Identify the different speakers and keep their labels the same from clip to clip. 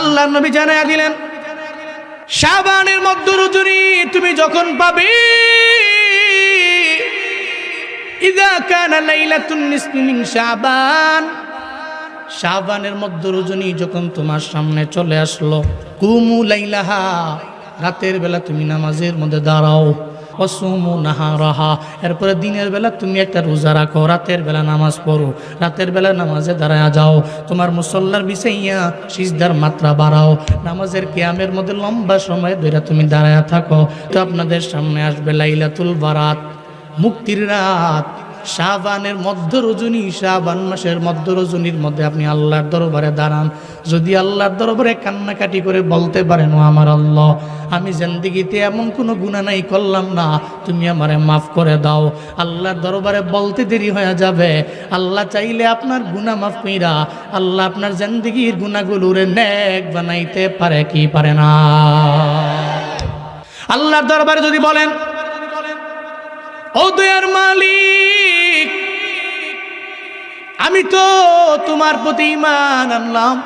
Speaker 1: আল্লাহর নবী জানায়া দিলেন, শাবানের মধ্য রজনী তুমি যখন পাবে, ইযা কানা লাইলাতুন নিসফি মিন শাবান, শাবানের মধ্য রজনী যখন তোমার সামনে চলে আসলো, কুমু লাইলাহা, রাতের বেলা তুমি নামাজের মধ্যে দাঁড়াও, ওয়াসুমু নাহারাহা, এরপরে দিনের বেলা তুমি একটা রোজা রাখো, রাতের বেলা নামাজ পড়ো, রাতের বেলা নামাজে দাঁড়ায়া যাও, তোমার মুসল্লার বিছাইয়া সিজদার মাত্রা বাড়াও, নামাজের কিয়ামের মধ্যে লম্বা সময় ধরে তুমি দাঁড়ায়া থাকো। তো আপনাদের সামনে আসবে লাইলাতুল বারাত, মুক্তির রাত, শাবানের মধ্য রজনী, শাবান মাসের মধ্য রজনীর মধ্যে আপনি আল্লাহর দরবারে দাঁড়ান। যদি আল্লাহর দরবারে কান্নাকাটি করে বলতে পারেন, ও আমার আল্লাহ, আমি জিন্দেগিতে এমন কোনো গুনাহ নাই করলাম না, তুমি আমারে মাফ করে দাও, আল্লাহর দরবারে বলতে দেরি হয়ে যাবে। আল্লাহ চাইলে আপনার গুনাহ মাফ কইরা আল্লাহ আপনার জিন্দেগির গুনাহগুলোরে নেক বানাইতে পারে কি পারে না? আল্লাহর দরবারে যদি বলেন, ও দয়ার মালিক, আমি তো তোমার প্রতি ঈমান আনলাম,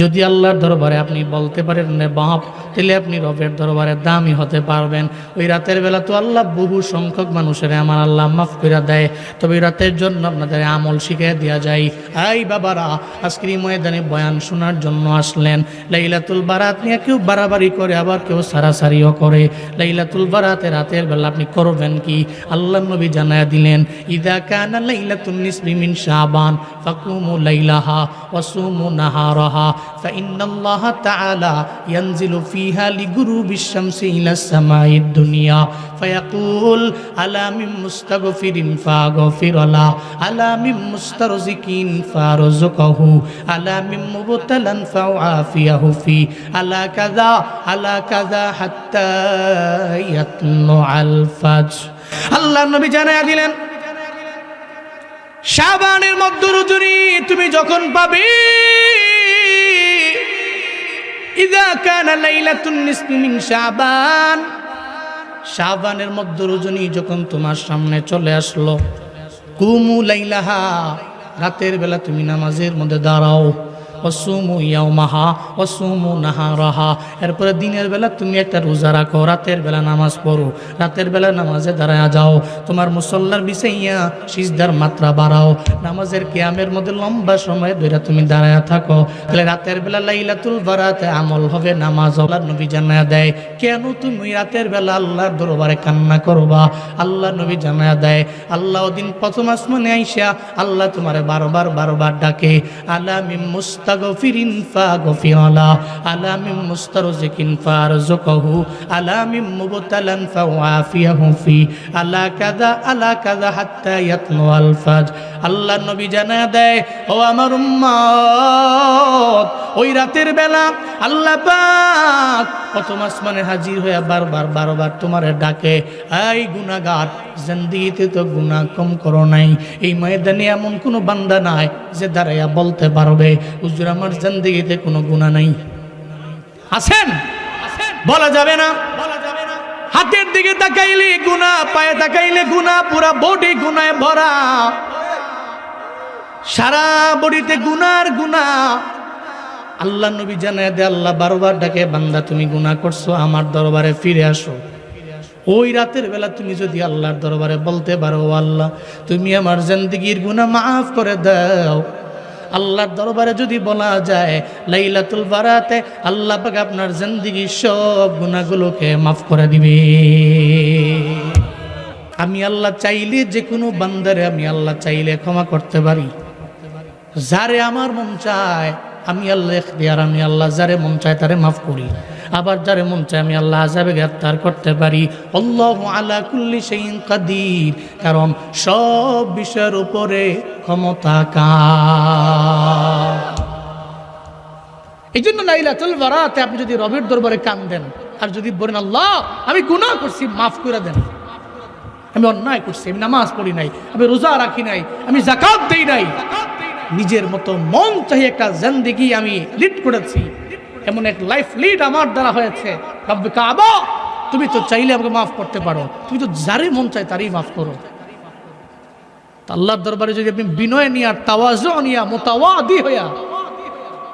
Speaker 1: যদি আল্লাহর দরবারে আপনি বলতে পারেন রে বাপ, তাহলে আপনি রবের দরবারে দামি হতে পারবেন। ওই রাতের বেলা তো আল্লাহ বহু সংখ্যক মানুষের আমার আল্লাহ মাফ করে দেয়। তবে ওই রাতের জন্য আপনাদের আমল শিখিয়ে দেওয়া যায়। এই বাবারা, আজকের এই ময়দানে বয়ান শোনার জন্য আসলেন, লাইলাতুল বারাত নিয়ে কেউ বাড়াবাড়ি করে, আবার কেউ সারাসারিও করে। লাইলাতুল বারাতে রাতের বেলা আপনি করবেন কি? আল্লাহ নবী জানায়া দিলেন, ইযা কানা লাইলাতুন নিসফি মিন শাবান ফাকুমু লাইলাহা ওয়াসুমু নাহারাহা ফাইন্নাল্লাহা তাআলা ইয়ানজিলু ফিহা লিগুরুবিশ শামসি ইলাস সামাইদ দুনিয়া ফায়াকুল আলা মিন মুস্তাগফিরিন ফাগফিরলা, আলা মিন মুস্তারজিকিন ফারযুকহু, আলা মিন মুবতালান ফাআফিয়াহু ফি, আলা কাযা হাত্তা ইয়াতলুআল ফাজর। আল্লাহর নবী জানায়া দিলেন, শাবানের মধ্য রজনী তুমি যখন পাবে, ইযা কানা লাইলাতুন নিসফি মিন শাবান, শাবানের মধ্য রজনী যখন তোমার সামনে চলে আসলো, কুমু লাইলাহা, রাতের বেলা তুমি নামাজের মধ্যে দাঁড়াও, ওয়াসুমু ইয়াওমাহা ওয়াসুমু নাহারাহা, এরপরে দিনের বেলা তুমি একটা রোজা রাখো, রাতের বেলা নামাজ পড়ো, রাতের বেলা নামাজে দাঁড়ায়া যাও, তোমার মুসল্লার বিছাইয়া সিজদার মাত্রা বাড়াও, নামাজের কিয়ামের মধ্যে লম্বা সময় ধরে তুমি দাঁড়ায়া থাকো, তাহলে রাতের বেলা লাইলাতুল বারাতে আমল হবে, নামাজ। আল্লাহর নবী জানায়া দেয়, কেন তুমি রাতের বেলা আল্লাহর দরবারে কান্না করবা? আল্লাহর নবী জানায়া দেয়, আল্লাহ ওদিন প্রথম আসমানে আইসা আল্লাহ তোমারে বারবার ডাকে, আলা মিন মুস্তাগফিরিন ফাগফিরলা, আলা মিন মুস্তারজিকিন ফারযুকহু, আলা মিন মুবতালান ফাআফিয়াহু ফি, আলা কাযা হাত্তা ইয়াতলুআল ফাজর। আল্লাহর নবী জানায়া দেয়, ও আমার উম্মত, ওই রাতের বেলা আল্লাহ পাক প্রথম আসমানে হাজির হয়ে বারবার তোমারে ডাকে, এই গুনাহগার, জিন্দেগিতে তো গুনাহ কম করো নাই, এই ময়দানে এমন কোনো বান্দা নাই যে দাঁড়াইয়া বলতে পারবে, হুজুর আমার জিন্দেগিতে কোনো গুনাহ নাই। আছেন? বলা যাবে না। হাতের দিকে তাকাইলে গুনাহ, পায়ে তাকাইলে গুনাহ, পুরা বডি গুনাহে ভরা, সারা বডিতে গুনার গুনাহ। আল্লাহ নবী জানায় দে, আল্লাহ বারবার ডাকে, বান্দা তুমি গুনাহ করছো, আমার দরবারে ফিরে আসো। ওই রাতের বেলা তুমি যদি আল্লাহর দরবারে বলতে পারো, আল্লাহ তুমি আমার জিন্দেগির গুনাহ মাফ করে দাও, আল্লাহর দরবারে যদি বলা যায় লাইলাতুল বারাতে আল্লাহ পাক আপনার জিন্দেগির সব গুনাহগুলোকে মাফ করে দিবে। আমি আল্লাহ চাইলে যে কোনো বান্দারে আমি আল্লাহ চাইলে ক্ষমা করতে পারি, যারে আমার মন চায় আমি আল্লাহ ইখতিয়ার, আমি আল্লাহ যারে মন চায় তারে মাফ করি, আবার যারে মন চায় আমি আল্লাহ আযাবে গ্রেফতার করতে পারি। আল্লাহু আলা কুল্লি শাইইন কাদির, কারণ সব বিষয়ের উপরে ক্ষমতা কার। এই জন্য লাইলাতুল বারাতে আপনি যদি রবের দরবারে কান্দেন আর যদি বলেন, আল্লাহ আমি গুনাহ করছি, মাফ করে দেন, আমি অন্যায় করছি, আমি নামাজ পড়ি নাই, আমি রোজা রাখি নাই, আমি যাকাত দেই নাই, নিজের মতো মন চাই একটা জিন্দেগি আমি লিড করেছি, এমন এক লাইফ লিড আমার দ্বারা হয়েছে, রব্বে কাবা তুমি তো চাইলে আমাকে মাফ করতে পারো, তুমি তো যারে মন চায় তারই মাফ করো। আল্লাহর দরবারে যদি আপনি বিনয় নিয়ে আর তাওয়াজু নিয়ে মুতাওয়াদি হইয়া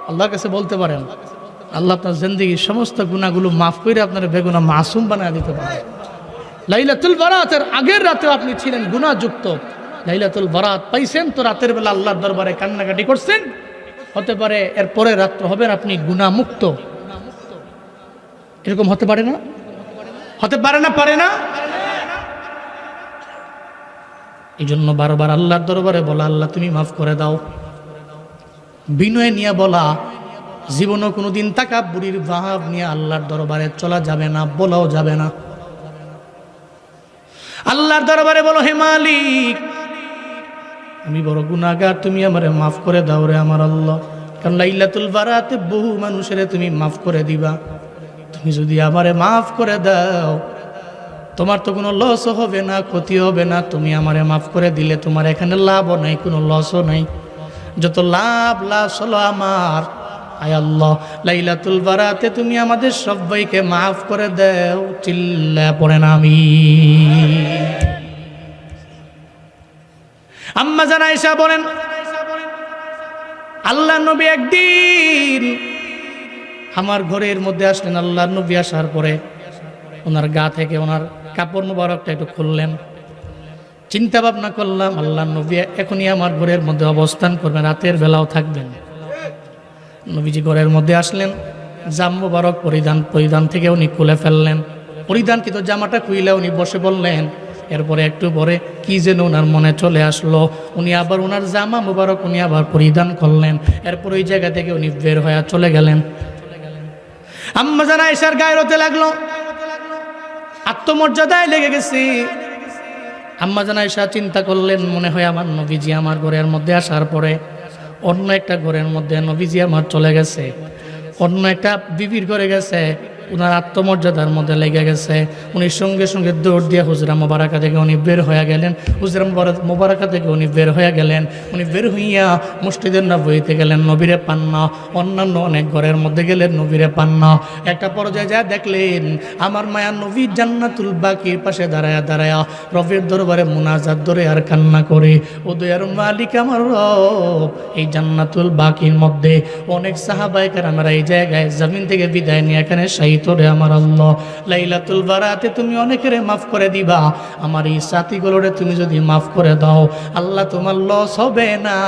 Speaker 1: আল্লাহর কাছে বলতে পারেন, আল্লাহ আপনার জিন্দেগির সমস্ত গুনাহগুলো মাফ করে আপনার বেগুনা মাসুম বানিয়ে দিতে পারে। লাইলাতুল বারাতের আগের রাতেও আপনি ছিলেন গুনাহযুক্ত, লাইলাতুল বারাত পাইছেন তো রাতের বেলা আল্লাহর দরবারে কান্নাকাটি করছেন, হতে পারে এর পরের রাত্র হবেন আপনি গুনাহমুক্ত। এরকম হতে পারে না? হতে পারে না? পারে না? এই জন্য বারবার আল্লাহর দরবারে বলা, আল্লাহ তুমি মাফ করে দাও। বিনয় নিয়ে বলা, জীবনও কোনোদিন তাকাব্বুরির ভাব নিয়ে আল্লাহর দরবারে চলা যাবে না, বলাও যাবে না। আল্লাহর দরবারে বলো, হে মালিক আমি বড় গুনাহগার, তুমি আমারে মাফ করে দাও রে আমার আল্লাহ। কারণ লাইলাতুল বারাতে বহু মানুষের তুমি মাফ করে দিবা। তুমি যদি আমারে মাফ করে দাও, তোমার তো কোনো লসও হবে না, ক্ষতি হবে না। তুমি আমারে মাফ করে দিলে তোমার এখানে লাভও নাই, কোনো লসও নাই। যত লাভ লাস হলো আমার। আয় আল্লাহ, লাইলাতুল বারাতে তুমি আমাদের সবাইকে মাফ করে দাও। চিল্লা পড়েন আমিন। আম্মা জান আয়েশা বলেন, আল্লাহ নবী একদিন আমার ঘরের মধ্যে আসলেন। আল্লাহ নবী আসার পরে ওনার গা থেকে ওনার কাপড় মোবারকটা একটু খুললেন। চিন্তা ভাবনা করলাম, আল্লাহ নবী এখনই আমার ঘরের মধ্যে অবস্থান করবেন, রাতের বেলাও থাকবেন। নবীজি ঘরের মধ্যে আসলেন, জাম মোবারক পরিধান থেকে উনি খুলে ফেললেন। পরিধানকৃত জামাটা খুইলে উনি বসে বললেন। এরপরে একটু পরে কি যেন ওনার মনে চলে আসলো, উনি আবার ওনার জামা মোবারক উনি আবার পরিধান করলেন। এরপর ওই জায়গা থেকে উনি বের হয়ে চলে গেলেন। আম্মা জান আয়েশার গায়ে রতে লাগলো, আত্মমর্যাদায় লেগে গেছে। আম্মা জান আয়েশা চিন্তা করলেন, মনে হয় আমার নবীজি আমার ঘরের মধ্যে আসার পরে অন্য একটা ঘরের মধ্যে নবীজি আমার চলে গেছে, অন্য একটা বিবির ঘরে গেছে, উনার আত্মমর্যাদার মধ্যে লেগে গেছে। উনি সঙ্গে সঙ্গে দৌড় দিয়ে হুজরা মোবারকা থেকে উনি বের হয়ে গেলেন। হুজরা মোবারকা থেকে উনি বের হয়ে গেলেন। উনি বের হইয়া মসজিদের নববীতে গেলেন, নবীরে পান না। অন্যান্য অনেক ঘরের মধ্যে গেলেন, নবীরে পান না। একটা পর্যায়ে যা দেখলেন, আমার মায়া নবী জান্নাতুল বাকির পাশে দাঁড়ায়া দাঁড়ায়া রবের দরবারে মুনাজাত ধরে আর কান্না করে, ও দয়ার মালিক আমার রব, এই জান্নাতুল বাকির মধ্যে অনেক সাহাবায়ে কেরামেরা এই জায়গায় জমিন থেকে বিদায় নিয়ে এখানে তোরে আমার আল্লাহ, লাইলাতুল বারাতে তুমি অনেকেরে মাফ করে দিবা। আমার এই সাথীগুলোরে তুমি যদি মাফ করে দাও, আল্লাহ তোমার লস হবে না।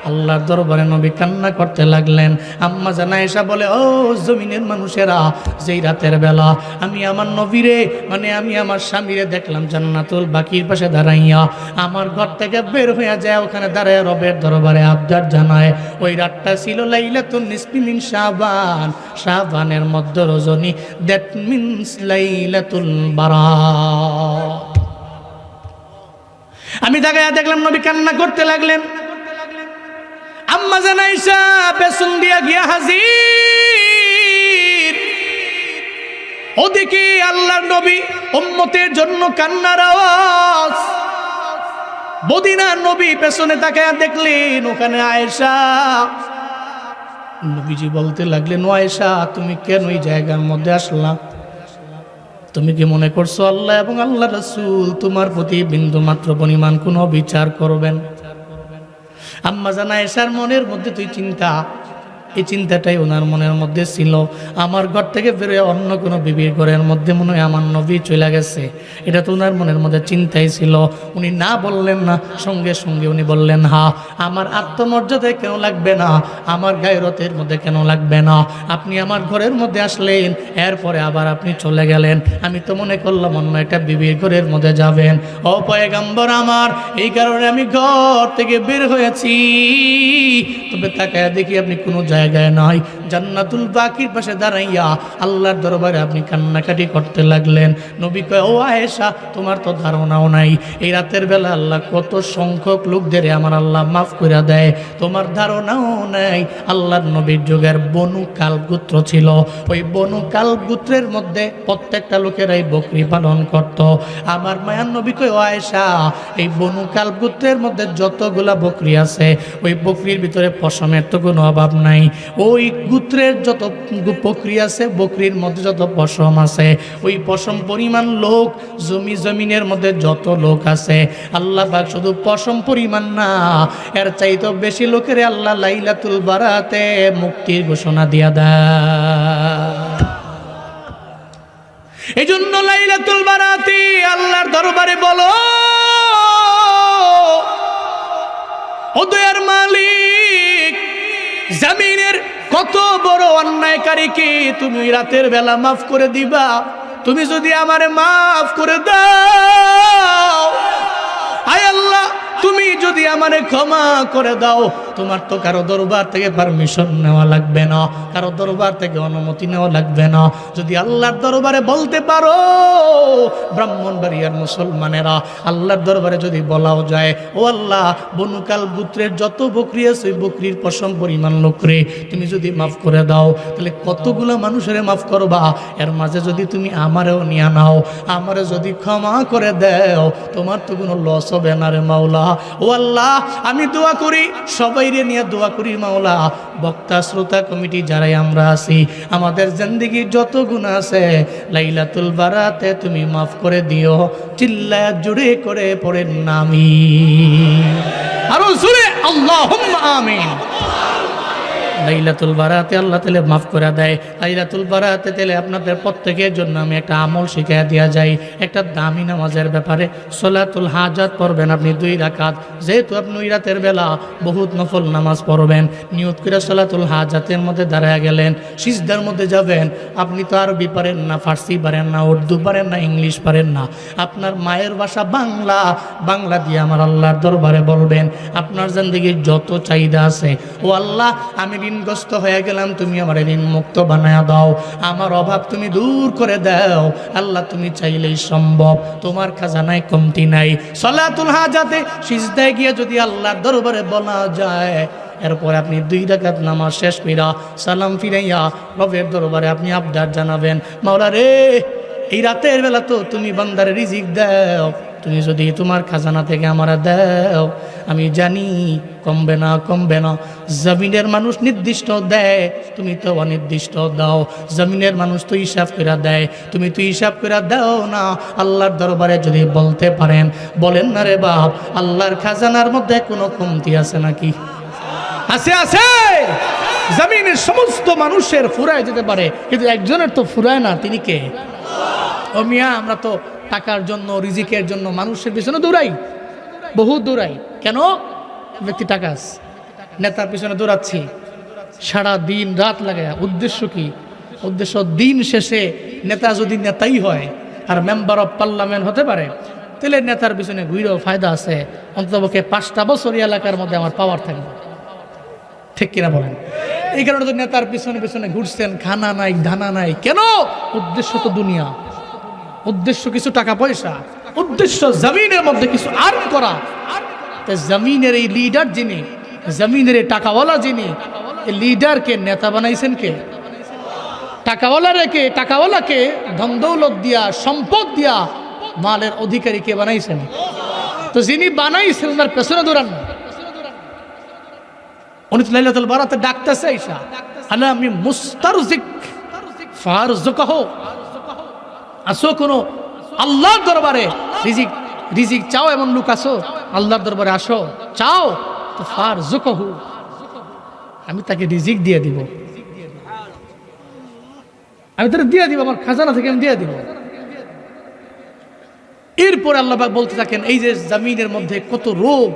Speaker 1: আল্লাহর দরবারে নবী কান্না করতে লাগলেন। আম্মা জান আয়েশা বলে, ও জমিনের মানুষেরা, যেই রাতের বেলা আমি আমার নবীরে মানে আমি আমার স্বামীরে দেখলাম জান্নাতুল বাকির পাশে দাঁড়াইয়া, আমার ঘর থেকে বের হয়ে যায়, ওখানে দাঁড়ায় রবের দরবারে আবদার জানায়। ওই রাতটা ছিল লাইলাতুন নিসফি মিন শাবান, শাবানের মধ্য রজনী। That means লাইলাতুল বারাত। আমি তাকায়া দেখলাম নবী কান্না করতে লাগলেন। আম্মা জান আয়েশা পেছন দিয়া গিয়া হাজির। ওদিকে আল্লাহর নবী উম্মতের জন্য কান্নার আওয়াজ। মদিনার নবী পেছনে তাকায়া দেখলেন ওখানে আয়েশা। নবীজি বলতে লাগলেন, ও আয়েশা, তুমি কেন এই জায়গার মধ্যে আসলা? তুমি কি মনে করছো আল্লাহ এবং আল্লাহ রাসূল তোমার প্রতি বিন্দু মাত্র পরিমাণ কোনো বিচার করবেন? আম্মা জান আয়েশার মনের মধ্যে তুই চিন্তা, এই চিন্তাটাই ওনার মনের মধ্যে ছিল। আমার ঘর থেকে বেরোয় অন্য কোনো বিবির ঘরের মধ্যে মনে হয় আমার নবী চলে গেছে, এটা তো ওনার মনের মধ্যে চিন্তাই ছিল। উনি না বললেন না, সঙ্গে সঙ্গে উনি বললেন, হ্যাঁ, আমার আত্মমর্যাদায় কেন লাগবে না, আমার গায়রতের মধ্যে কেন লাগবে না। আপনি আমার ঘরের মধ্যে আসলেন, এরপরে আবার আপনি চলে গেলেন। আমি তো মনে করলাম অন্য একটা বিবির ঘরের মধ্যে যাবেন। ও পয়গম্বর আমার, এই কারণে আমি ঘর থেকে বের হয়েছি। তবে তাকায় দেখি আপনি কোনো জায়গায় নাই, জান্নাতুল বাকির পাশে দাঁড়াইয়া আল্লাহর দরবারে আপনি কান্নাকাটি করতে লাগলেন। নবী কয়, ও আয়েশা, তোমার তো ধারণাও নাই এই রাতের বেলা আল্লাহ কত সংখ্যক লোকদের আমার আল্লাহ মাফ করে দেয়, তোমার ধারণাও নাই। আল্লাহর নবীর যুগের বনু কালব গোত্র ছিল, ওই বনু কালব গোত্রের মধ্যে প্রত্যেকটা লোকেরাই বকরি পালন করত। আমার মায়ার নবী কয়, ও আয়েশা, এই বনু কালব গোত্রের মধ্যে যতগুলা বকরি আছে, ওই বকরির ভিতরে পশমের তো কোনো অভাব নাই। ওই গোত্রের যত বকরি আছে, বকরির মধ্যে যত পশম আছে, ওই পশম পরিমাণ লোক, জমিনের মধ্যে যত লোক আছে, আল্লাহ পাক শুধু পশম পরিমাণ না, এর চাইতে বেশি লোকের আল্লাহ লাইলাতুল বারাতে মুক্তির ঘোষণা দিয়া দেয়। এই জন্য লাইলাতুল বারাতে আল্লাহর দরবারে বলো, ও দয়ার মালিক, জমিনের কত বড় অন্যায়কারীকে তুমি রাতের বেলা মাফ করে দিবা। তুমি যদি আমারে মাফ করে দাও, আয় আল্লাহ, তুমি যদি আমারে ক্ষমা করে দাও, তোমার তো কারো দরবার থেকে পারমিশন নেওয়া লাগবে না, কারো দরবার থেকে অনুমতি নেওয়া লাগবে না। যদি আল্লাহর দরবারে বলতে পারো, ব্রাহ্মণবাড়িয়ার মুসলমানেরা, আল্লাহর দরবারে যদি বলাও যায়, ও আল্লাহ, বনুকাল গোত্রের যত বকরি আছে, ওই বকরির পশম পরিমাণ লোকরে তুমি যদি মাফ করে দাও, তাহলে কতগুলো মানুষের মাফ করবা। এর মাঝে যদি তুমি আমারেও নিয়ে নাও, আমারে যদি ক্ষমা করে দাও, তোমার তো কোনো লস হবে না রে মাওলা। ও আল্লাহ, আমি দোয়া করি, সবাইরে নিয়ে দোয়া করি মাওলা, বক্তা শ্রোতা কমিটি যারাই আমরা আছি, আমাদের জিন্দেগির যত গুনাহ আছে লাইলাতুল বারাতে তুমি মাফ করে দিও। চিল্লায়া জুড়ে করে পড়েন আমিন, আরো জোরে আল্লাহুম্মা আমিন। লাইলাতুল বারাতে আল্লাহ তাআলা মাফ করে দেয়। লাইলাতুল বারাতে তাহলে আপনাদের প্রত্যেকের জন্য আমি একটা আমল শিখিয়ে দেওয়া যায়, একটা দামি নামাজের ব্যাপারে। সলাতুল হাজাত পড়বেন আপনি 2 রাকাত, যেহেতু আপনি ওই রাতের বেলা বহুত নফল নামাজ পড়বেন, নিয়ত করে সলাতুল হাজাতের মধ্যে দাঁড়ায় গেলেন, সিজদার মধ্যে যাবেন। আপনি তো আরবি পারেন না, ফার্সি পারেন না, উর্দু পারেন না, ইংলিশ পারেন না, আপনার মায়ের ভাষা বাংলা, বাংলা দিয়ে আমার আল্লাহর দরবারে বলবেন আপনার জিন্দেগির যত চাহিদা আছে। ও আল্লাহ, আমি ঋণগ্রস্ত হয়ে গেলাম, তুমি আমার ঋণ মুক্ত বানায়া দাও, আমার অভাব তুমি দূর করে দাও। আল্লাহ, তুমি চাইলেই সম্ভব, তোমার খাজানায় কমতি নাই। সলাতুল হাজাতে সিজদায় গিয়ে যদি আল্লাহর দরবারে বলা যায়, এরপর আপনি 2 রাকাত নামাজ শেষ কইরা সালাম ফিরাইয়া রবের দরবারে আপনি আবদার জানাবেন, মাওলা রে, এই রাতের বেলা তো তুমি বান্দারে রিজিক দাও, তুমি যদি তোমার খাজানা থেকে আমারা দাও, আমি জানি কমবে না, কমবে না। জমিনের মানুষ নির্দিষ্ট দেয়, তুমি তো অনির্দিষ্ট দাও। জমিনের মানুষ তো হিসাব করে দেয়, তুমি তো হিসাব করে দাও না। আল্লাহর দরবারে যদি বলতে পারেন, বলেন না রে বাপ, আল্লাহর খাজানার মধ্যে কোনো কমতি আছে নাকি? আছে, আছে। জমিনের সমস্ত মানুষের ফুরায় যেতে পারে, কিন্তু একজনের তো ফুরায় না, তিনি কে? ও মিয়া, আমরা তো টাকার জন্য, রিজিকের জন্য মানুষের পিছনে দৌড়াই, বহুত দৌড়াই। কেন? ব্যক্তি টাকা আছে, নেতার পিছনে দৌড়াচ্ছি, সারা দিন রাত লাগে। উদ্দেশ্য কি? উদ্দেশ্য দিন শেষে নেতা যদি নেতাই হয় আর মেম্বার অফ পার্লামেন্ট হতে পারে, তাহলে নেতার পিছনে ঘুরেও ফায়দা আছে। অন্ততপক্ষে 5টা বছর এলাকার মধ্যে আমার পাওয়ার থাকবে, ঠিক কিনা বলেন? এই কারণে তো নেতার পিছনে পিছনে ঘুরছেন, খানা নাই, ধানা নাই। কেন? উদ্দেশ্য তো দুনিয়া, উদ্দেশ্য কিছু টাকা পয়সা, উদ্দেশ্য জমিনের মধ্যে কিছু আর্ন করা। জমিনের এই লিডার যিনি, জমিনের এই টাকাওয়ালা যিনি, এই লিডারকে নেতা বানাইছেন কে? টাকাওয়ালা রেখে, টাকাওয়ালাকে ধন দৌলত দিয়া, সম্পদ দিয়া মালের অধিকারী কে বানাইছেন? তো যিনি বানাইছেন তার পেছনে দৌড়ান না। উনি তো লাইলাতুল বারাতে ডাকতেছে, আইসা আলা আমি মুস্তারজিক ফারজুকাহু, আসো কোনো আল্লাহর দরবারে রিজিক, রিজিক চাও এমন লোক আসো, আল্লাহর দরবারে আসো, চাও তো ফারজুকাহু, আমি তাকে রিজিক দিয়ে দিব, আমি তাকে দিয়ে দিব, আমার খাজানা থেকে আমি দিয়ে দিব। এরপর আল্লাহ পাক বলতে থাকেন, এই যে জমিনের মধ্যে কত রোগ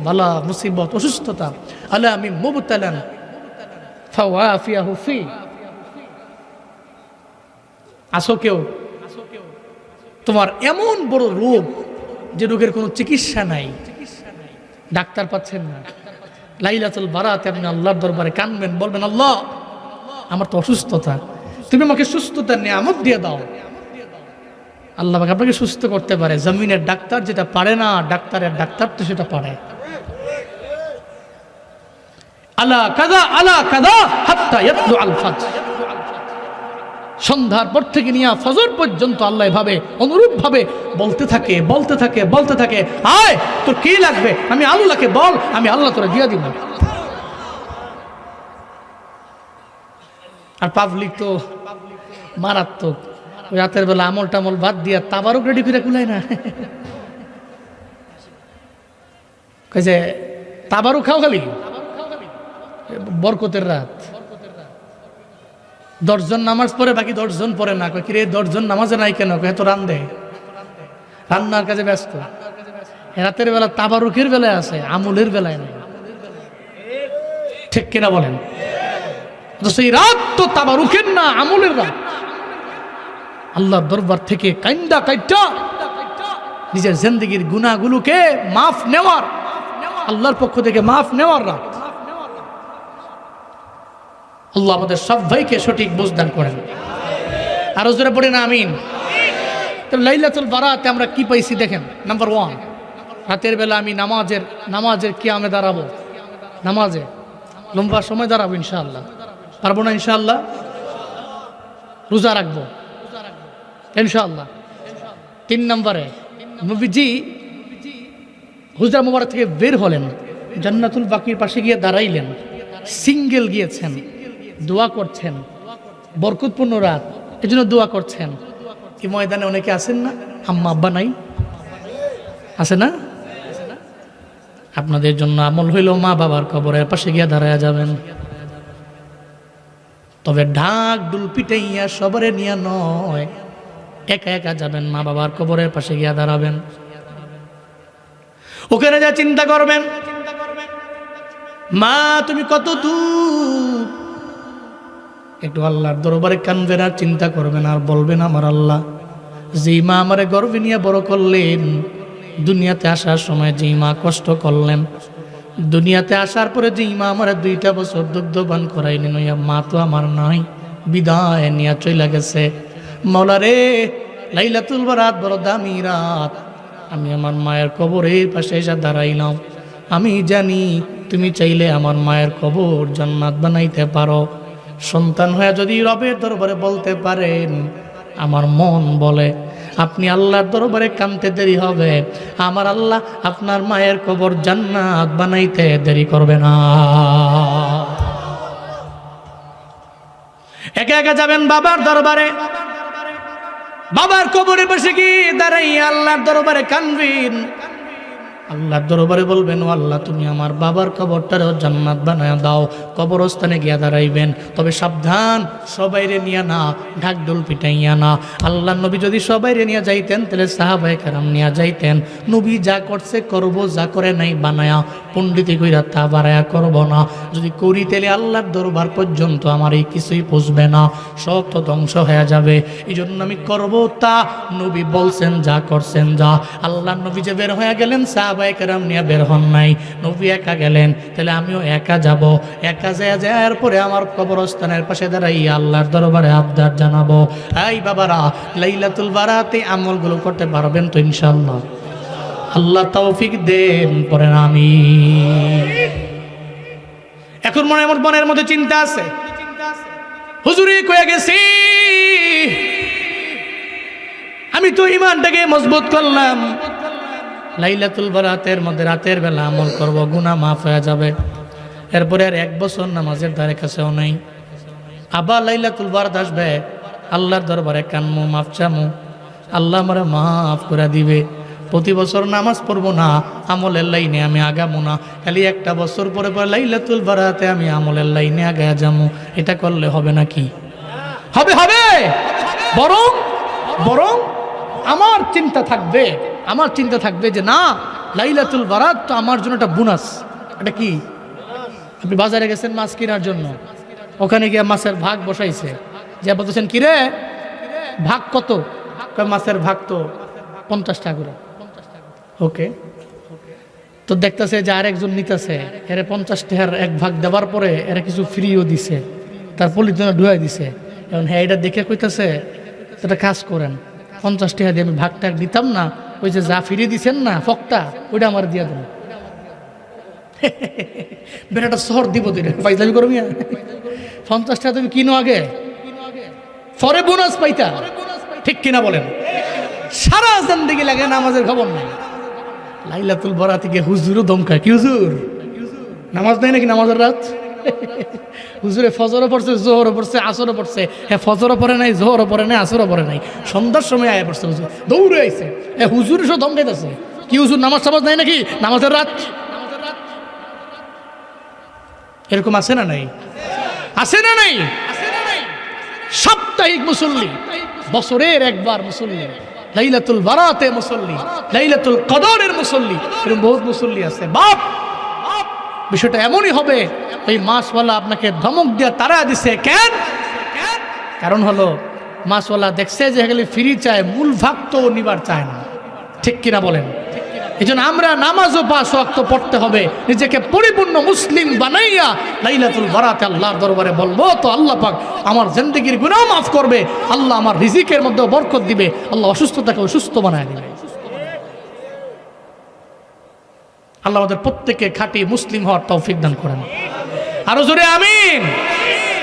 Speaker 1: বালা মুসিবত অসুস্থতা, আলা আমি মুবতালান ফাওয়াফিয়াহু ফি, আসো কেউ তোমার এমন বড় রোগ যে রোগের কোনো চিকিৎসা নাই, ডাক্তার পাচ্ছেন না, লাইলাতুল বারাতে আপনি আল্লাহর দরবারে কানবেন, বলবেন আল্লাহ আমার তো অসুস্থতা, তুমি আমাকে সুস্থতার নিয়ামত দিয়ে দাও। আল্লাহ আপনাকে সুস্থ করতে পারে। জমিনের ডাক্তার যেটা পারে না, ডাক্তারের ডাক্তার তো সেটা পারে। আলা কাদা আলা কাদা হাত্তা ইয়াতলু আল ফাজর, সন্ধ্যার পর থেকে নিয়ে ফজর পর্যন্ত আল্লাহ ভাবে অনুরূপ ভাবে বলতে থাকে, বলতে থাকে, বলতে থাকে, আয় তোর কি লাগবে, আমি আল্লাহকে বল, আমি আল্লাহ তোরা দিয়ে দিব। আর পাবলিক তো মারাত্মক, রাতের বেলা আমল টামল বাদ দিয়া তাবারক রেডি করে কুলাই না, যে তাবারক খাও খালি বরকতের রাত। 10 জন নামাজ পড়ে, বাকি 10 জন পড়ে না। কয় কিরে 10 জন নামাজে নাই কেন? এত রান্ধে, রান্নার কাজে ব্যস্ত। রাতের বেলা তাবারুকের বেলায় আছে, আমলের বেলায় নাই। ঠিক কিনা বলেন? তো সেই রাত তো তাবারুকের না, আমলের রাত। আল্লাহর দরবার থেকে কাইন্দা কাইটা নিজের জিন্দেগির গুনাহগুলোকে মাফ নেওয়ার, আল্লাহর পক্ষ থেকে মাফ নেওয়ার রাত। আল্লাহ আমাদের সবাইকে সঠিক বুঝদান করেন। আরো জোরে পড়ে না আমিন। তো লাইলাতুল বারাতে আমরা কি পাইছি দেখেন। নাম্বার 1, রাতের বেলা আমি নামাজের কিয়ামে দাঁড়াবো, নামাজে লম্বা সময় দাঁড়াবো ইনশাআল্লাহ। পারবো না ইনশাআল্লাহ? রোজা রাখবো ইনশাআল্লাহ। 3 নম্বরে নবীজি হুজরা মুবারক থেকে বের হলেন, জান্নাতুল বাকির পাশে গিয়ে দাঁড়াইলেন, সিঙ্গেল গিয়েছেন, দোয়া করছেন, বরকতপূর্ণ রাত, এজন্য দোয়া করছেন। কি ময়দানে অনেকে আছেন না, আম্মা আব্বা নাই, আছে না? আপনাদের জন্য আমল হইল মা বাবার কবরের পাশে গিয়া দাঁড়ায়া যাবেন। তবে ঢাক ডুল পিটাইয়া সবরে নিয়া নয়, একা একা যাবেন, মা বাবার কবরের পাশে গিয়া দাঁড়াবেন। ওখানে যা চিন্তা করবেন, মা তুমি কত দূর। একটু আল্লাহর দরবারে কানবেন আর চিন্তা করবেন আর বলবেন, আমার আল্লাহ যেই মা আমারে গর্ভে নিয়ে বড় করলেন, দুনিয়াতে আসার সময় যেই মা কষ্ট করলেন, দুনিয়াতে আসার পরে যেই মা আমার 2টা বছর দুগ্ধপান করাইলেন, ওই মা তো আমার নাই, বিদায় নিয়ে চলে গেছে। মওলা রে, লাইলাতুল বারাত বড় দামি রাত, আমি আমার মায়ের কবরের পাশে এসে দাঁড়াইলাম। আমি জানি তুমি চাইলে আমার মায়ের কবর জান্নাত বানাইতে পারো। সন্তান হয়ে যদি রবের দরবারে বলতে পারেন, আমার মন বলে আপনি আল্লাহর দরবারে কানতে দেরি হবে, আমার আল্লাহ আপনার মায়ের কবর জান্নাত বানাইতে দেরি করবে না। একা একা যাবেন বাবার দরবারে, বাবার কবরে বসে কি দাঁড়াইয়া আল্লাহর দরবারে কানবেন, আল্লাহর দরবারে বলবেন, ও আল্লাহ তুমি আমার বাবার কবরটারও জান্নাত বানায় দাও। কবরস্থানে গিয়া দাঁড়াইবেন, তবে সাবধান, সবাইরে নিয়ে না, ঢাকঢোল পিটাইয়া না। আল্লাহ নবী যদি সবাইরে নিয়ে যাইতেন তাহলে সাহাবায়ে কেরাম নিয়ে যাইতেন। নবী যা করছে করব, যা করে নাই বানায়া পণ্ডিতি কইরা তা বাড়ায়া করব না। যদি করি তাহলে আল্লাহর দরবার পর্যন্ত আমার এই কিছুই পুষবে না, সব তো ধ্বংস হয়ে যাবে। এই জন্য আমি করব তা নবী বলছেন, যা করছেন যা। আল্লাহ নবী যে বের হয়ে গেলেন, সাহাবায়ে কেরাম নিয়ে বের হন নাই, নবী একা গেলেন, তাহলে আমিও একা যাব। একা যাওয়ার পরে আমার কবরস্থানের পাশে দাঁড়াই আল্লাহর দরবারে আবদার জানাবো, এই বাবারা লাইলাতুল বারাতে আমলগুলো করতে পারবেন তো ইনশাআল্লাহ? আল্লাহ তৌফিক দেন, পড়েন আমিন। এখন মনের মধ্যে চিন্তা আছে, হুজুরি কয়ে গেছি, আমি তো ইমানটাকে মজবুত করলাম, লাইলাতুল বারাতের মধ্যে রাতের বেলা আমল করব, গুনাহ মাফ হয়ে যাবে। এরপরে আর 1 বছর নামাজের ধারে কাছেও নাই। আবার লাইলাতুল বারাত আসবে, আল্লাহর দরবারে কানমু, মাফ চামু, আল্লাহ আমারে মাফ করে দিবে। প্রতি বছর নামাজ পড়বো না, আমলের লাইনে আমি আগামো না, খালি 1টা বছর পরে পরে লাইলাতুল বারাতে আমি আমলের লাইনে আগায়া যামু। এটা করলে হবে নাকি? হবে, হবে। বরং আমার চিন্তা থাকবে যে না, লাইলাতুল বারাত তো আমার জন্য একটা বোনাস। এটা কি? আপনি বাজারে গেছেন মাছ কেনার জন্য, ওখানে গিয়ে মাছের ভাগ বসাইছে, যে বলতেছেন কিরে ভাগ কত? মাছের ভাগ তো 50 টাকা করে। ওকে, তো দেখতেছে যে আরেকজন নিতেছে, এর 50 টাকার 1 ভাগ দেওয়ার পরে এরা কিছু ফ্রিও দিছে, তার পলিথিনে ঢুয়াই দিছে। এখন হ্যাঁ, এটা দেখে কইতেছে এটা কাজ করেন, 50 টাকা দিয়ে আমি ভাগটা দিতাম না, ওই যে যা ফিরিয়ে দিচ্ছেন না ফকটা, ওইটা আমার দিয়ে দেন। বেটাটা শহর দিব তুই, পাইজামি করবি। 50 টাকা তুমি কিনো আগে, পরে বোনাস পাইতা। ঠিক কিনা বলেন? সারা জিন্দেগি লাগে নামাজের খবর নাই। লাইলাতুল বারাত থেকে হুজুরও দমকায়, কি হুজুর নামাজ নাই নাকি? নামাজের রাত হুজুরে ফজরও পড়ছে, জোহরও পড়ছে, আসরও পড়ছে। হ্যাঁ, ফজরও পড়ে নাই, জোহরও পড়ে নাই, আসরও পড়ে নাই, সন্ধ্যার সময় আয়া পড়ছে হুজুর, দৌড়ে আইছে। হুজুর সব দম খাইতেছে, কি হুজুর নামাজ টামাজ নাই নাকি, নামাজের রাত? এরকম আছে না নাই? আছে না নাই? সাপ্তাহিক মুসল্লি, বছরের একবার মুসল্লি, লাইলাতুল বারাতে মুসল্লি, লাইলাতুল কদরের মুসল্লি, এরকম বহুত মুসল্লি আছে। বাপ, বিষয়টা এমনই হবে, ওই মাসওয়ালা আপনাকে ধমক দিয়ে তারা দিছে। কেন? কারণ হলো মাসওয়ালা দেখছে যে গেলে ফ্রি চায়, মূল ভাগ তো নিবার চায় না। ঠিক কিনা বলেন? এই জন্য আমরা নামাজও 5 ওয়াক্ত পড়তে হবে, নিজেকে পরিপূর্ণ মুসলিম বানাইয়া লাইলাতুল বারাতে আল্লাহর দরবারে বলবো, তো আল্লাহ পাক আমার জিন্দেগির গুনাহ মাফ করবে, আল্লাহ আমার রিজিকের মধ্যে বরকত দিবে, আল্লাহ অসুস্থতাকে সুস্থ বানায় দিবে। আল্লাহ আমাদের প্রত্যেককে খাঁটি মুসলিম হওয়ার তৌফিক দান করেন। আরো জোরে আমিন।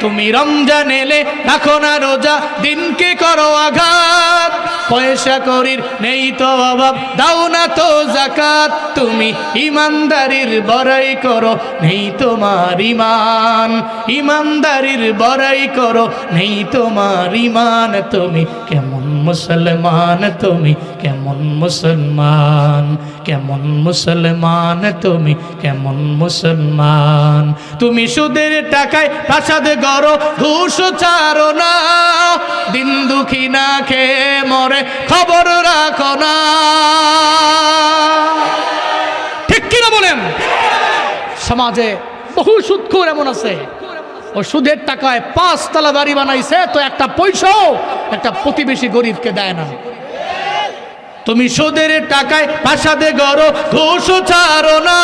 Speaker 1: তুমি রমজান এলে রাখো না রোজা, দিনকে করো আঘাত, পয়সা করির নেই তো অভাব, দাও না তো যাকাত, তুমি ইমানদারির বড়াই করো, নেই তোমার ইমান, ইমানদারির বড়াই করো, নেই তোমার ইমান, তুমি কেমন মুসলমান, তুমি কেমন মুসলমান, কেমন মুসলমান, তুমি কেমন মুসলমান। তুমি সুদের টাকায় প্রাসাদ গড়ো, ঘুষ চারো না, দিন দুঃখী না খেয়ে মরে খবর রাখো না। ঠিক কিনা বলেন? সমাজে বহু সুদখোর এমন আছে, ও সুদের টাকায় 5 তলা বাড়ি বানাইছে, তো একটা পয়সাও একটা প্রতিবেশী গরিবকে দেয় না। তুমি সুদের টাকায় প্রাসাদে গড়ো, ঘুষ ছাড়ো না,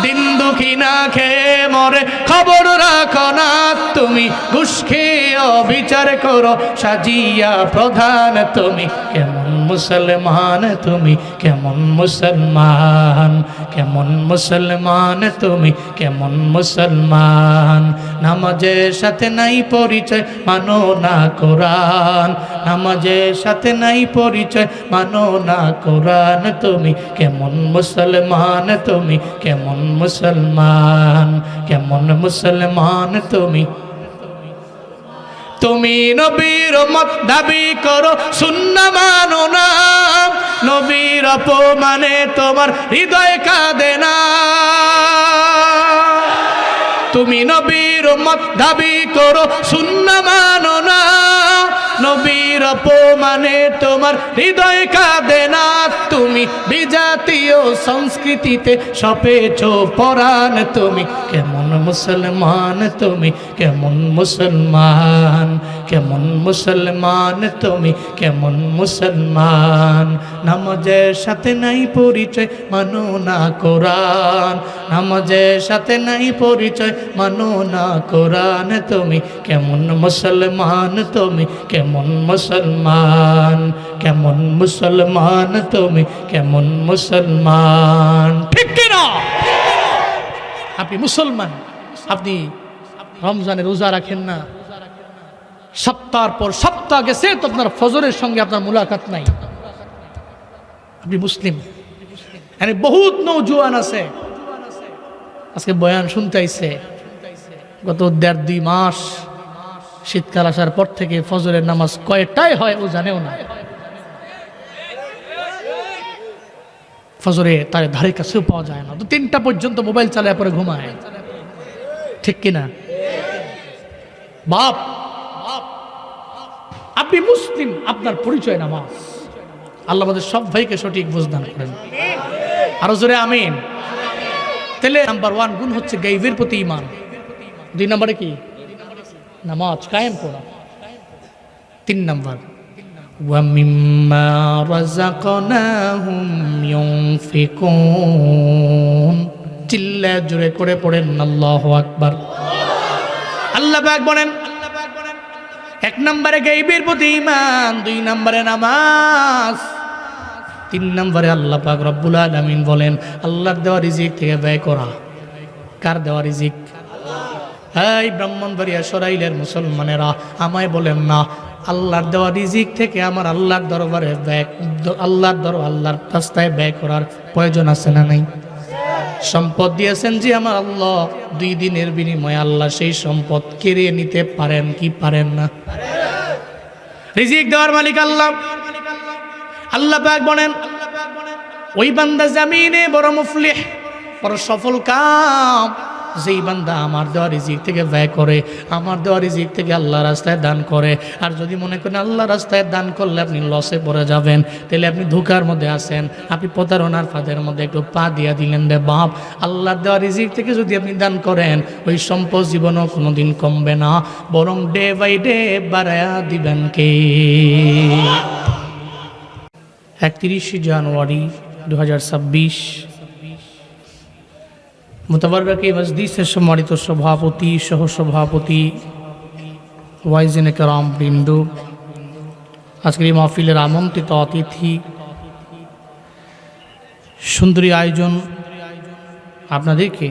Speaker 1: দিন দুঃখী না খেয়ে মরে খবর রাখো না, তুমি ঘুষ খেয়ে বিচার করো সাজিয়া প্রধান, তুমি কেমন মুসলমান, তুমি কেমন মুসলমান, কেমন মুসলমান, তুমি কেমন মুসলমান। নামাজের সাথে নাই পরিচয়, মানো না কোরআন, নামাজের সাথে নাই পরিচয়, মানো না কোরআন, তুমি কেমন মুসলমান, তুমি কেমন মুসলমান, কেমন মুসলমান তুমি। তুমি নবীর মত দাবি করো, সুন্নাহ মানো না, নবীর অপমানে তোমার হৃদয় কাঁদে না। তুমি নবীর মত দাবি করো, সুন্নাহ মানো না, নবীর অপমানে তোমার হৃদয় কাঁদে না, তুমি বিজাতীয় সংস্কৃতিতে সপেছ পরাণ, তুমি কেমন মুসলমান, তুমি কেমন মুসলমান, কেমন মুসলমান, তুমি কেমন মুসলমান। নামাজের সাথে নাই পরিচয়, মানো না কোরআন, নামাজের সাথে নাই পরিচয়, মানো না কোরআন, তুমি কেমন মুসলমান, তুমি কেমন মুসলমান, কেমন মুসলমান, তুমি কেমন মুসলমান। ঠিক কিনা? আপনি মুসলমান, আপনি রমজানের রোজা রাখেন না, সপ্তাহের পর সপ্তাহ গেছে তো আপনার ফজরের সঙ্গে আপনার মুলাকাত নাই, আপনি মুসলিম। মানে বহুত নওজোয়ান আছে আজকে বয়ান শুনতে আইছে, গত 1.5-2 মাস শীতকাল আসার পর থেকে ফজরের নামাজ কয়টায় হয় ও জানেও না। ফজরে তার ধারে কাছেও পাওয়া যায় না, তো 3টা পর্যন্ত মোবাইল চালায় পরে ঘুমায়। ঠিক কিনা? বাপ, আপনি মুসলিম, আপনার পরিচয় নামাজ। আল্লাহ আমাদের সব ভাইকে সঠিক বুঝদান করেন। আরো জোরে আমিন। তাহলে নাম্বার 1 গুণ হচ্ছে গায়বের প্রতি ঈমান। 2 নম্বরে কি? নামাজ কায়েম করা। 3 নম্বর ওয়া মিম্মা রাযাকনাহুম ইউনফিকুন। চিল্লা জোরে করে পড়েন আল্লাহু আকবার। আল্লাহ পাক বলেন 1 নম্বরে গায়বের প্রতি ঈমান, 2 নম্বরে নামাজ, 3 নম্বরে আল্লাহ পাক রব্বুল আলামিন বলেন আল্লাহর দেওয়া রিজিক থেকে ব্যয় করা। কার দেওয়া রিজিক? এই ব্রাহ্মণবাড়িয়া সরাইলের মুসলমানেরা আমায় বলেন না, আল্লাহর দেওয়া রিজিক থেকে আমার আল্লাহর দরবারে ব্যয়, আল্লাহর রাস্তায় ব্যয় করার প্রয়োজন আছে না নাই? সম্পদ দিয়েছেন যে আমার আল্লাহ, 2 দিনের বিনিময়ে আল্লাহ সেই সম্পদ কেড়ে নিতে পারেন কি পারেন না? রিজিক দেওয়ার মালিক আল্লাহ। আল্লাহ পাক বলেন ওই বান্দা জামিনে বড় মুফলিহ, বড় সফল কাম, যেই বান্দা আমার দেওয়া রিজিক থেকে ব্যয় করে, আমার দেওয়া রিজিক থেকে আল্লাহ রাস্তায় দান করে। আর যদি মনে করেন আল্লাহ রাস্তায় দান করলে আপনি লসে পড়ে যাবেন, তাহলে আপনি ধোঁকার মধ্যে আছেন, আপনি প্রতারণার ফাঁদের মধ্যে একটু পা দিয়া দিলেন রে বাপ। আল্লাহর দেওয়া রিজিক থেকে যদি আপনি দান করেন, ওই সম্পদ জীবনও কোনোদিন কমবে না, বরং ডে বাই ডে বাড়ায়া দিবেন কে? 31 জানুয়ারি 2026 মুতাবাররক এই মজলিসের সম্মানিত সভাপতি, সহসভাপতি, ওয়াইজিনে কেরাম বৃন্দ, আজকের এই মাহফিলের আমন্ত্রিত অতিথি, সুন্দরী আয়োজন আপনাদেরকে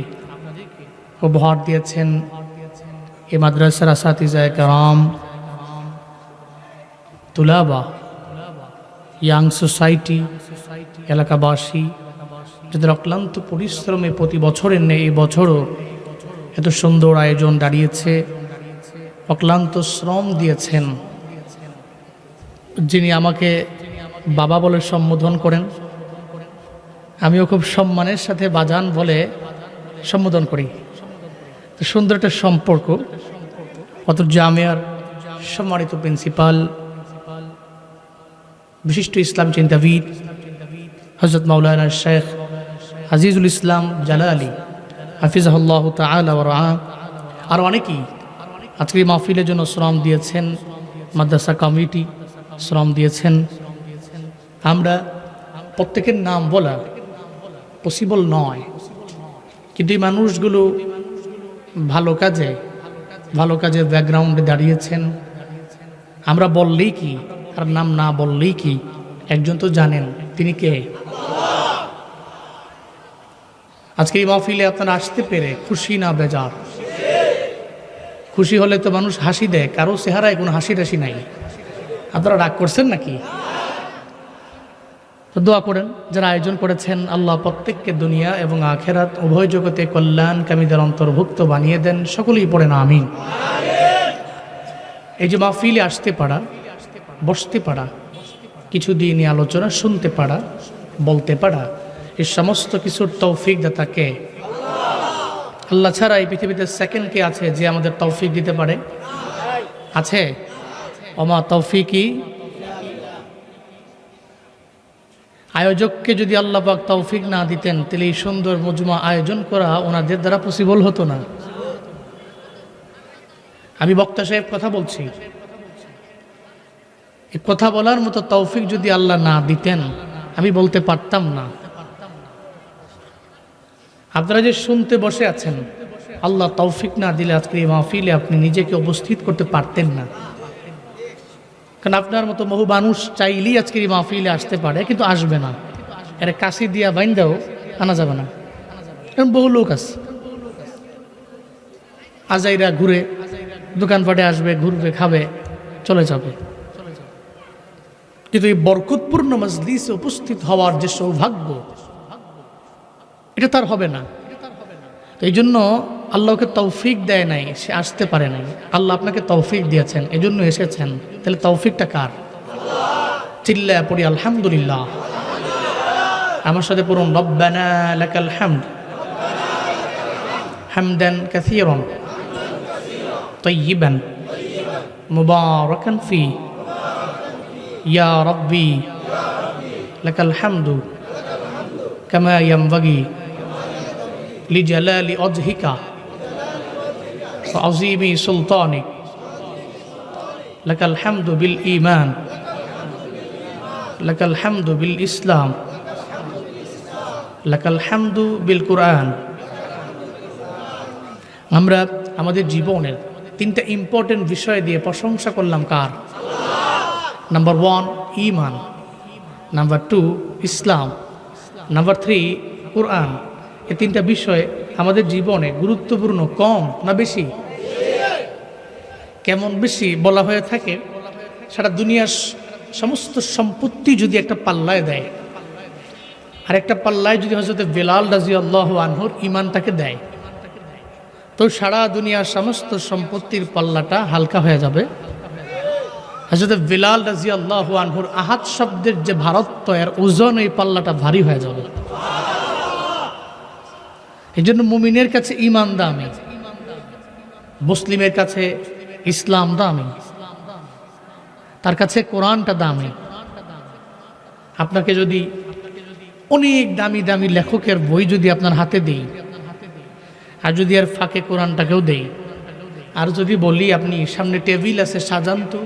Speaker 1: উপহার দিয়েছেন এই মাদ্রাসার আসাতিজায়ে কেরাম, তুলাবা, ইয়াং সোসাইটি, এলাকাবাসী, যাদের অক্লান্ত পরিশ্রমে প্রতি বছরের নেই এই বছরও এত সুন্দর আয়োজন দাঁড়িয়েছে, অক্লান্ত শ্রম দিয়েছেন। যিনি আমাকে বাবা বলে সম্বোধন করেন, আমিও খুব সম্মানের সাথে বাজান বলে সম্বোধন করি। তো সুন্দর একটা সম্পর্ক। অত জামিয়ার সম্মানিত প্রিন্সিপাল, বিশিষ্ট ইসলাম চিন্তাবিদ হযরত মাওলানা শেখ আজিজুল ইসলাম জালালি হাফিজাহুল্লাহ তাআলা ওয়া রাআ, আর অনেকেই আজকের মাহফিলের জন্য শ্রম দিয়েছেন, মাদ্রাসা কমিটি শ্রম দিয়েছেন। আমরা প্রত্যেকের নাম বলা পসিবল নয়, কিন্তু এই মানুষগুলো ভালো কাজে ব্যাকগ্রাউন্ডে দাঁড়িয়েছেন। আমরা বললেই কি আর নাম না বললেই কি, একজন তো জানেন তিনি কে। আজকে এই মাহফিলে আপনারা আসতে পেরে খুশি না বেজার? খুশি হলে তো মানুষ হাসি দেয়, কারো চেহারায় কোনো হাসি টাসি নাই। আপনারা রাগ করছেন নাকি? তো দোয়া করেন যারা আয়োজন করেছেন, আল্লাহ প্রত্যেককে দুনিয়া এবং আখেরাত উভয় জগতে কল্যাণকামীদের অন্তর্ভুক্ত বানিয়ে দেন। সকলেই পড়েন আমিন। এই যে মাহফিলে আসতে পারা, বসতে পারা, কিছু দিনই আলোচনা শুনতে পারা, বলতে পারা, এই সমস্ত কিছুর তৌফিক দাতা কে? আল্লাহ ছাড়া এই পৃথিবীতে সেকেন্ড কে আছে যে আমাদের তৌফিক দিতে পারে? আছে? ওমা তৌফিকি, আয়োজককে যদি আল্লাহ পাক তৌফিক না দিতেন, তাহলে এই সুন্দর মজমা আয়োজন করা ওনাদের দ্বারা পসিবল হতো না। আমি বক্তা সাহেব কথা বলছি, এই কথা বলার মতো তৌফিক যদি আল্লাহ না দিতেন, আমি বলতে পারতাম না। আপনারা যে শুনতে বসে আছেন, আল্লাহ তৌফিক না দিলে আজকে এই মাহফিলে আপনি নিজেকে উপস্থিত করতে পারতেন না। কারণ আপনার মতো বহু মানুষ চাইলেই আজকে এই মাহফিলে আসতে পারে, কিন্তু আসবে না। এর কাশি দিয়া বাইন্দাও আনা যাবে না, কারণ বহু লোক আছে। আজাইরা ঘুরে দোকানপাটে আসবে, ঘুরবে, খাবে, চলে যাবে। কিন্তু এই বরকতপূর্ণ মজলিসে উপস্থিত হওয়ার যে সৌভাগ্য, এটা তার হবে না। এই জন্য আল্লাহকে তৌফিক দেয় নাই, সে আসতে পারে নাই। আল্লাহ আপনাকে তৌফিক দিয়েছেন, এই জন্য এসেছেন। তাহলে তৌফিকটা কার? চিল্লায়া পড়ি আলহামদুলিল্লাহ। আমার সাথে পড়ুন রব্বানা লাকাল হামদ হামদান কাসীরান তাইয়িবান মুবারাকান ফি ইয়া রাব্বি লাকাল হামদু কামা ইয়ানবাগি লিজালালি ওয়াজহিকা ওয়া আযীমি সুলতানিক লাকাল হামদু বিল ঈমান লাকাল হামদু বিল ইসলাম লাকাল হামদু বিল কুরআন। আমরা আমাদের জীবনের 3টা ইম্পর্টেন্ট বিষয় দিয়ে প্রশংসা করলাম কার? নাম্বার 1 ঈমান, নাম্বার 2 ইসলাম, নাম্বার 3 কুরআন। এই 3টা বিষয় আমাদের জীবনে গুরুত্বপূর্ণ। কম না বেশি? কেমন বেশি বলা হয়ে থাকে, সারা দুনিয়ার সমস্ত সম্পত্তি যদি একটা পাল্লায় দেয় আরেকটা পাল্লায় যদি হযরত বেলাল রাদিয়াল্লাহু আনহুর ঈমানটাকে দেয়, তো সারা দুনিয়ার সমস্ত সম্পত্তির পাল্লাটা হালকা হয়ে যাবে। হযরত বেলাল রাদিয়াল্লাহু আনহুর আহাদ শব্দের যে ভারত্ব, এর ওজন, এই পাল্লাটা ভারী হয়ে যাবে। এই জন্য মুমিনের কাছে ঈমান দামি, মুসলিমের কাছে ইসলাম দামি, তার কাছে কোরআনটা দামি। আপনাকে যদি অনেক দামি দামি লেখকের বই যদি আপনার হাতে দেই, আর যদি এর ফাঁকে কোরআনটাকেও দেই, আর যদি বলি আপনি সামনে টেবিল আছে সাজান, তো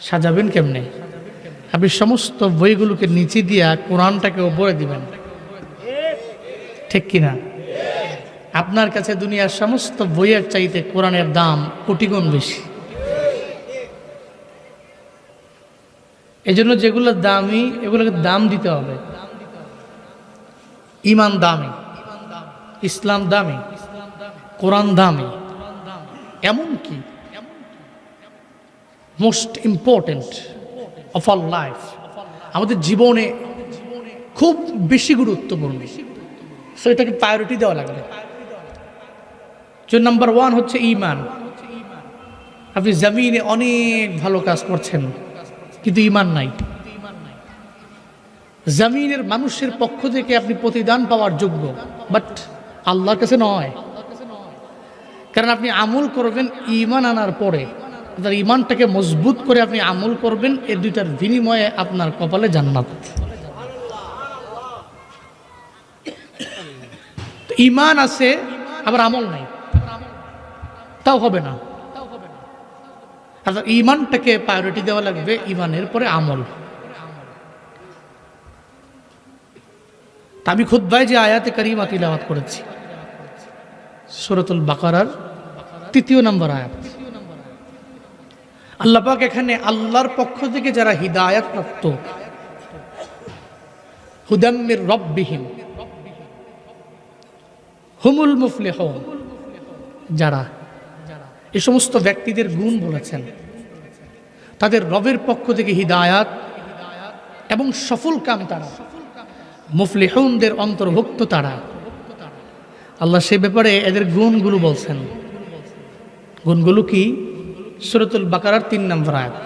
Speaker 1: সাজাবেন কেমনে? আপনি সমস্ত বইগুলোকে নিচে দিয়া কোরআনটাকে উপরে দিবেন, ঠিক কিনা? আপনার কাছে দুনিয়ার সমস্ত বইয়ের চাইতে কোরআনের দাম কোটি গুণ বেশি। এই জন্য যেগুলো দামি, এগুলোকে দাম দিতে হবে। ঈমান দামি, ইসলাম দামি, কোরআন দামি, এমনকি most important of our life, আমাদের জীবনে খুব বেশি গুরুত্বপূর্ণ। সো এটাকে প্রায়োরিটি দেওয়া লাগবে। যে নাম্বার 1 হচ্ছে ঈমান। আপনি জমিনে অনেক ভালো কাজ করছেন, কিন্তু ঈমান নাই। জমিনের মানুষের পক্ষ থেকে আপনি প্রতিদান পাওয়ার যোগ্য, বাট আল্লাহর কাছে নয়। কারণ আপনি আমল করবেন ঈমান আনার পরে, আপনার ঈমানটাকে মজবুত করে আপনি আমল করবেন, এই দুইটার বিনিময়ে আপনার কপালে জান্নাত। ঈমান আছে আবার আমল নাই, তাও হবে না। ঈমানটাকে প্রায়োরিটি দেওয়া লাগবে, ঈমানের পরে আমল। আমি খুতবায় যে আয়াতে কারিমা তিলাওয়াত করেছি, সূরাতুল বাকারার 3 নম্বর আয়াত। আল্লাহ পাক এখানে আল্লাহর পক্ষ থেকে যারা হিদায়াত প্রাপ্ত, হুদাম মির রাব্বিহিম হুমুল মুফলিহুন, যারা এই সমস্ত ব্যক্তিদের গুণ বলেছেন, তাদের রবের পক্ষ থেকে হিদায়াত এবং সফল কাম তারা, মুফলিহুনদের অন্তর্ভুক্ত তারা। আল্লাহ সে ব্যাপারে এদের গুণগুলো বলছেন। গুণগুলো কি? সূরাতুল বাকারার 3 নম্বর আয়াত,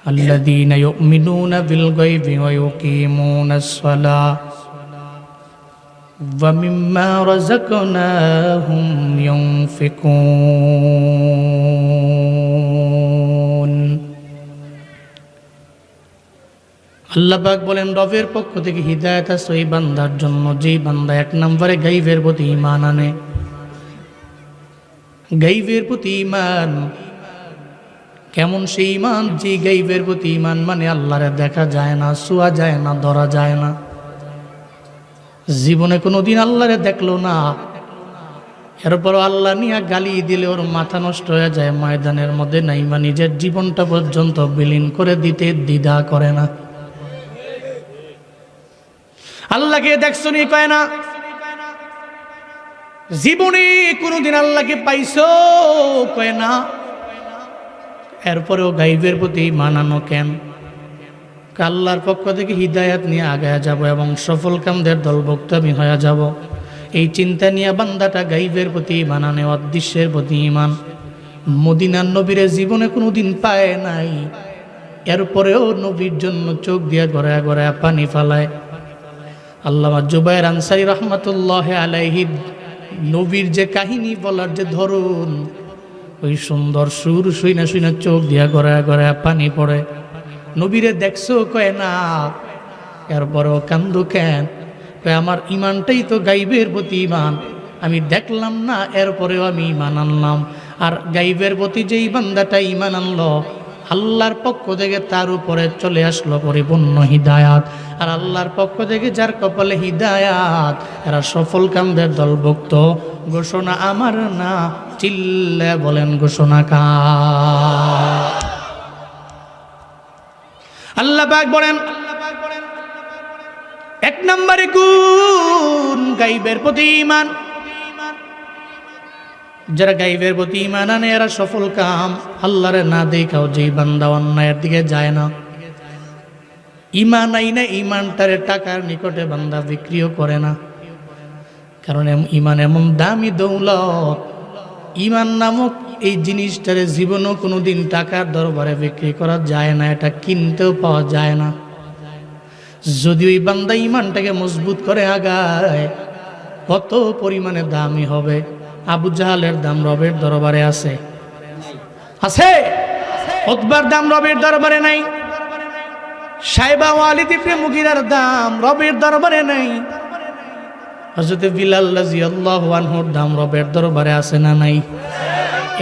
Speaker 1: আল্লাযীনা ইউমিনুনা বিল গায়বি ওয়া ইউকিমুনাস সালাহ ওয়া মিম্মা রাযাকনাহুম ইউনফিকুন। আল্লাহ পাক বলেন রবের পক্ষ থেকে হিদায়াত আছে ওই বান্দার জন্য, যেই বান্দা 1 নম্বরে গায়বের প্রতি ঈমান আনে। গায়বের প্রতি ঈমান কেমন? সেই ঈমান যে গায়বের প্রতি ঈমান মানে আল্লাহরে দেখা যায় না, ছোঁয়া যায় না, ধরা যায় না। জীবনে কোনোদিন আল্লাহরে দেখলো না, এরপর আল্লাহ নিয়ে গালি দিলে ওর মাথা নষ্ট হয়ে যায়, ময়দানের মধ্যে নাইমা নিজের জীবনটা পর্যন্ত বিলীন করে দিতে দ্বিধা করে না। আল্লাহকে দেখছো নি? কয় না। জীবনে কোনোদিন আল্লাহকে পাইছো? কয় না। এরপরেও গায়বের প্রতি মানানো কেন? আল্লাহর পক্ষ থেকে হিদায়াত নিয়ে আগায়া যাব এবং সফল কামদের দলভুক্ত আমি হয়ে যাব, এই চিন্তা নিয়ে বান্দাটা গায়বের প্রতি মানানো, অদৃশ্যের প্রতি ঈমান। মদিনার নবীরে জীবনে কোনোদিন পায় নাই, এরপরেও নবীর জন্য চোখ দিয়ে গড়ায় গড়ায় পানি ফালায়। আল্লামা জুবায়ের আনসারী রহমাতুল্লাহ আলাইহি নবীর যে কাহিনী বলার যে ধরন, ওই সুন্দর সুর শুইনা শুইনা চোখ দিয়া গড়ায় গড়ায় পানি পড়ে। নবীরে দেখছো? কয় না। এরপরও কান্দো কেন? কয় আমার ঈমানটাই তো গায়বের প্রতি ঈমান, আমি দেখলাম না, এরপরেও আমি ঈমান আনলাম। আর গায়বের প্রতি যেই বান্দাটা ঈমান আনলো, আল্লাহর পক্ষ থেকে তার উপরে চলে আসলো পরিপূর্ণ হিদায়াত। আর আল্লাহর পক্ষ থেকে যার কপালে হিদায়াত, এরা সফল কামদের দলভুক্ত। ঘোষণা আমার না, চিল্লে বলেন ঘোষণা কার? আল্লাহ পাক বলেন 1 নম্বরে গুণ গায়বের প্রতি ঈমান। যারা গায়বের প্রতি ঈমান আনে এরা সফল কাম। আল্লাহরে না দেখাও যেই বান্দা অন্যায়ের দিকে যায় না, ইমান আইনা ইমানটারে টাকার নিকটে বান্দা বিক্রিও করে না, কারণ ইমান এমন দামি দৌলত, ইমান নামক এই জিনিসটারে জীবনও কোনোদিন টাকার দরবারে বিক্রি করা যায় না, এটা কিনতেও পাওয়া যায় না। যদি ওই বান্দা ইমানটাকে মজবুত করে আগায়, কত পরিমাণে দামি হবে। আবু জাহালের দাম রবের দরবারে আছে, আছে। উতবার দাম রবের দরবারে নাই। সাইবা ওয়ালিদ ইবনে মুগিরার দাম রবের দরবারে নাই। হযরত বিলাল রাদিয়াল্লাহু আনহুর দাম রবের দরবারে আছে না নাই?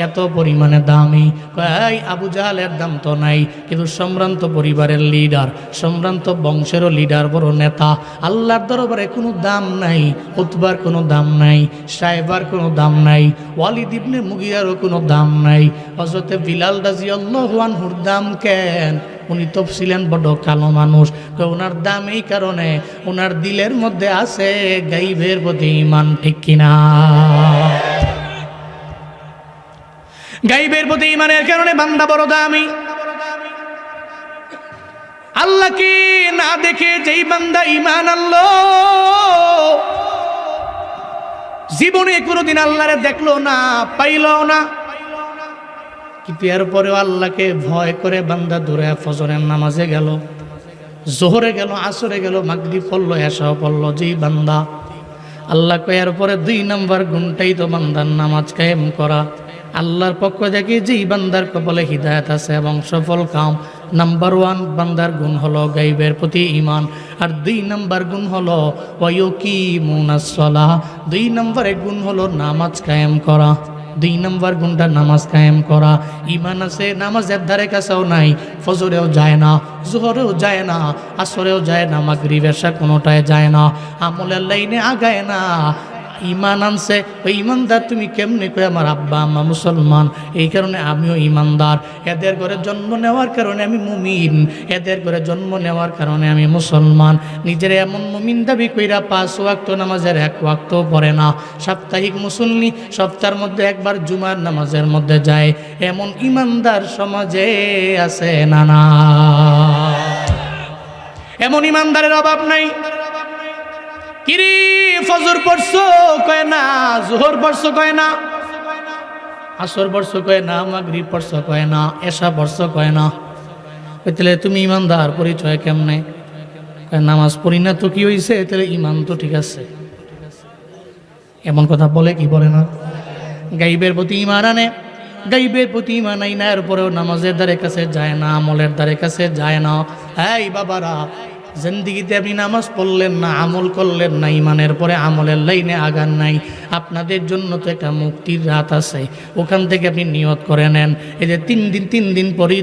Speaker 1: এত পরিমাণে দামি। কয় আবু জাহালের দাম তো নাই, কিন্তু সম্ভ্রান্ত পরিবারের লিডার, সম্ভ্রান্ত বংশেরও লিডার, বড় নেতা, আল্লাহর দরবারে কোনো দাম নাই। উতবার কোনো দাম নাই, সাইবার কোনো দাম নাই, ওয়ালিদ ইবনে মুগিরারও কোনো দাম নাই। হযরত বিলাল রাদিয়াল্লাহু আনহুর দাম কেন? উনি তো ছিলেন বড় কালো মানুষ। ওনার দাম এই কারণে, ওনার দিলের মধ্যে আছে গাইবের প্রতি ঈমান, ঠিক কিনা? গাইবের প্রতি ঈমানের কারণে বান্দা বড় দামি। আল্লাহকে না দেখে যেই বান্দা ঈমান আনলো, জীবনে কোনোদিন আল্লাহরে দেখলো না, পাইলো না, কিন্তু এরপরেও আল্লাহকে ভয় করে বান্দা দূরে ফজরের নামাজে গেল, জোহরে গেল, আসরে গেল, মাগরিব পড়লো, এশাও পড়লো, যেই বান্দা আল্লাহ কয় এরপরে 2 নম্বর গুণটাই তো বান্দার নামাজ কায়েম করা। আল্লাহর পক্ষ থেকে যেই বান্দার কপালে হিদায়াত আছে এবং সফল কাম, নাম্বার 1 বান্দার গুণ হলো গাইবের প্রতি ঈমান, আর 2 নম্বর গুণ হলো ওয়ায়ুকিমুনাস সালাহ, 2 নম্বরের গুণ হলো নামাজ কায়েম করা। 2 নম্বর গুণটা নামাজ কায়েম করা। ঈমান আছে, নামাজের ধারে কাছেও নাই, ফজরেও যায় না, জোহরেও যায় না, আসরেও যায় না, মাগরিব এশা কোনোটায় যায় না, আমলের লাইনে আগায় না। ঈমান আনছে, ওই ঈমানদার তুমি কেমনে কই আমার আব্বা আম্মা মুসলমান, এই কারণে আমিও ঈমানদার, এদের ঘরে জন্ম নেওয়ার কারণে আমি মুমিন, এদের ঘরে জন্ম নেওয়ার কারণে আমি মুসলমান। নিজের এমন মুমিন দাবি কইরা 5 ওয়াক্ত নামাজের 1 ওয়াক্ত পড়ে না, সাপ্তাহিক মুসল্লি, সপ্তাহের মধ্যে একবার জুমার নামাজের মধ্যে যায়, এমন ঈমানদার সমাজে আছে না? না, এমন ঈমানদারের অভাব নাই। কিরে ফজর পড়ছো? কয় না। জোহর পড়ছো? কয় না। আসর পড়ছো? কয় না। মাগরিব পড়ছো? কয় না। এশা পড়ছো? কয় না। তাহলে তুমি ঈমানদার পরিচয় কেমনে? কয় নামাজ পড়ি না তো কি হইছে, তাহলে ঈমান তো ঠিক আছে। এমন কথা বলে কি বলে না? গাইবের প্রতি ঈমান আনে, গাইবের প্রতি ঈমান আই না, এরপরেও নামাজের ধারে কাছে যায় না, আমলের ধারে কাছে যায় না। এই বাবারা, জিন্দিগিতে আপনি নামাজ পড়লেন না, আমল করলেন না, ঈমানের পরে আমলের লাইনে আগান নাই, আপনাদের জন্য তো একটা মুক্তির রাত আছে, ওখান থেকে আপনি নিয়ত করে নেন। এই যে 3 দিন পরই